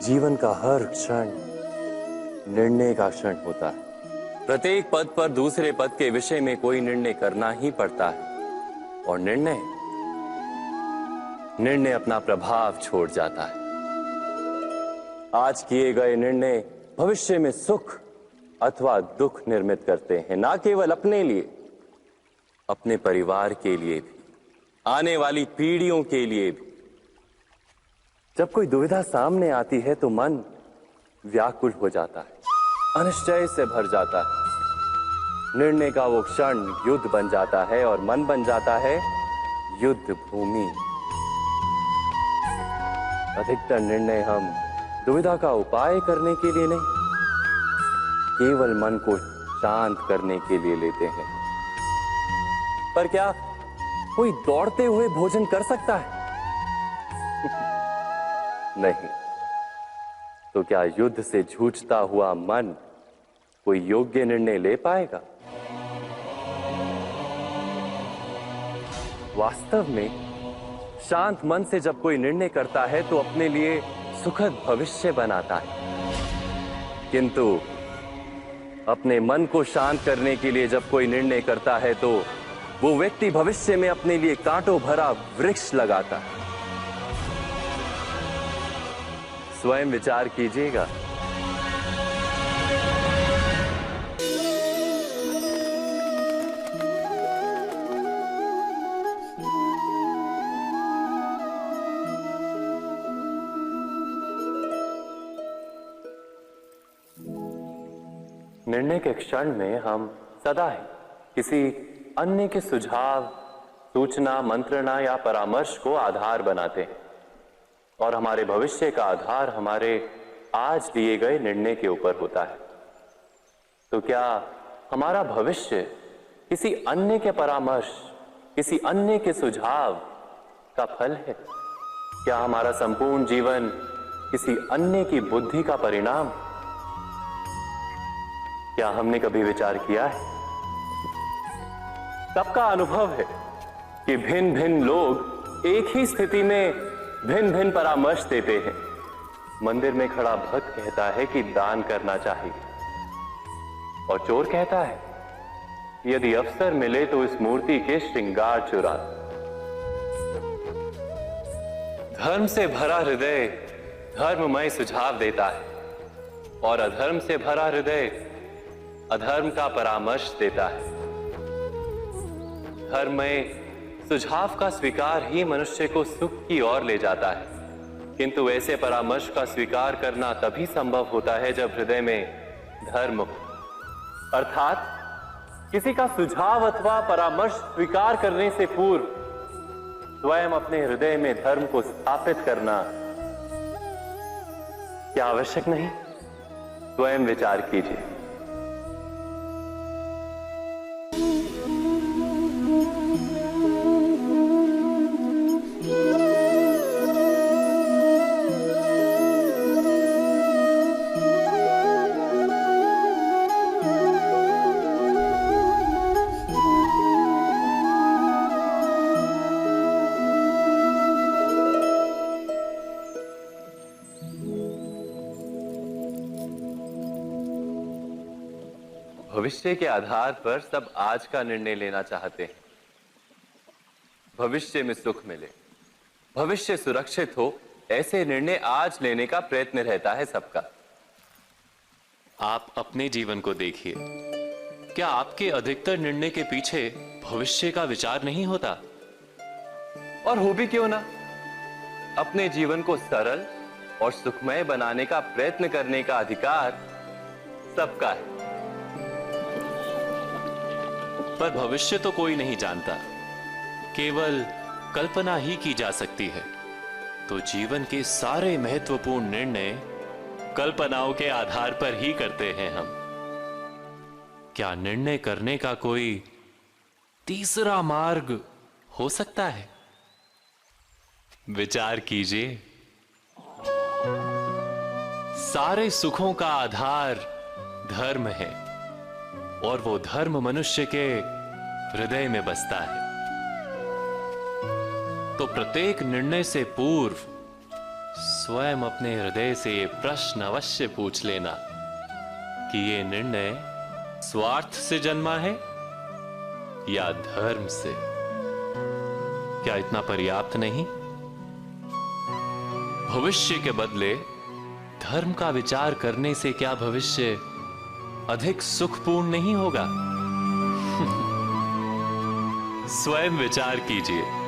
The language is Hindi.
जीवन का हर क्षण निर्णय का क्षण होता है। प्रत्येक पद पर दूसरे पद के विषय में कोई निर्णय करना ही पड़ता है और निर्णय अपना प्रभाव छोड़ जाता है। आज किए गए निर्णय भविष्य में सुख अथवा दुख निर्मित करते हैं, ना केवल अपने लिए, अपने परिवार के लिए भी, आने वाली पीढ़ियों के लिए भी। जब कोई दुविधा सामने आती है तो मन व्याकुल हो जाता है, अनिश्चय से भर जाता है। निर्णय का वो क्षण युद्ध बन जाता है और मन बन जाता है युद्ध भूमि। अधिकतर निर्णय हम दुविधा का उपाय करने के लिए नहीं, केवल मन को शांत करने के लिए लेते हैं। पर क्या कोई दौड़ते हुए भोजन कर सकता है? नहीं। तो क्या युद्ध से जूझता हुआ मन कोई योग्य निर्णय ले पाएगा? वास्तव में शांत मन से जब कोई निर्णय करता है तो अपने लिए सुखद भविष्य बनाता है, किंतु अपने मन को शांत करने के लिए जब कोई निर्णय करता है तो वो व्यक्ति भविष्य में अपने लिए कांटों भरा वृक्ष लगाता है। स्वयं विचार कीजिएगा। निर्णय के क्षण में हम सदा ही किसी अन्य के सुझाव, सूचना, मंत्रणा या परामर्श को आधार बनाते हैं और हमारे भविष्य का आधार हमारे आज लिए गए निर्णय के ऊपर होता है। तो क्या हमारा भविष्य किसी अन्य के परामर्श, किसी अन्य के सुझाव का फल है? क्या हमारा संपूर्ण जीवन किसी अन्य की बुद्धि का परिणाम? क्या हमने कभी विचार किया है? सबका अनुभव है कि भिन्न भिन्न लोग एक ही स्थिति में भिन्न भिन्न परामर्श देते हैं। मंदिर में खड़ा भक्त कहता है कि दान करना चाहिए और चोर कहता है यदि अवसर मिले तो इस मूर्ति के श्रृंगार चुरा। धर्म से भरा हृदय धर्ममय सुझाव देता है और अधर्म से भरा हृदय अधर्म का परामर्श देता है। धर्ममय सुझाव का स्वीकार ही मनुष्य को सुख की ओर ले जाता है, किंतु ऐसे परामर्श का स्वीकार करना तभी संभव होता है जब हृदय में धर्म हो। अर्थात किसी का सुझाव अथवा परामर्श स्वीकार करने से पूर्व स्वयं अपने हृदय में धर्म को स्थापित करना क्या आवश्यक नहीं? स्वयं विचार कीजिए। भविष्य के आधार पर सब आज का निर्णय लेना चाहते हैं। भविष्य में सुख मिले, भविष्य सुरक्षित हो, ऐसे निर्णय आज लेने का प्रयत्न रहता है सबका। आप अपने जीवन को देखिए, क्या आपके अधिकतर निर्णय के पीछे भविष्य का विचार नहीं होता? और हो भी क्यों ना। अपने जीवन को सरल और सुखमय बनाने का प्रयत्न करने का अधिकार सबका है। पर भविष्य तो कोई नहीं जानता, केवल कल्पना ही की जा सकती है। तो जीवन के सारे महत्वपूर्ण निर्णय कल्पनाओं के आधार पर ही करते हैं हम। क्या निर्णय करने का कोई तीसरा मार्ग हो सकता है? विचार कीजिए। सारे सुखों का आधार धर्म है और वो धर्म मनुष्य के हृदय में बसता है। तो प्रत्येक निर्णय से पूर्व स्वयं अपने हृदय से ये प्रश्न अवश्य पूछ लेना कि ये निर्णय स्वार्थ से जन्मा है या धर्म से। क्या इतना पर्याप्त नहीं? भविष्य के बदले धर्म का विचार करने से क्या भविष्य अधिक सुखपूर्ण नहीं होगा? स्वयं विचार कीजिए।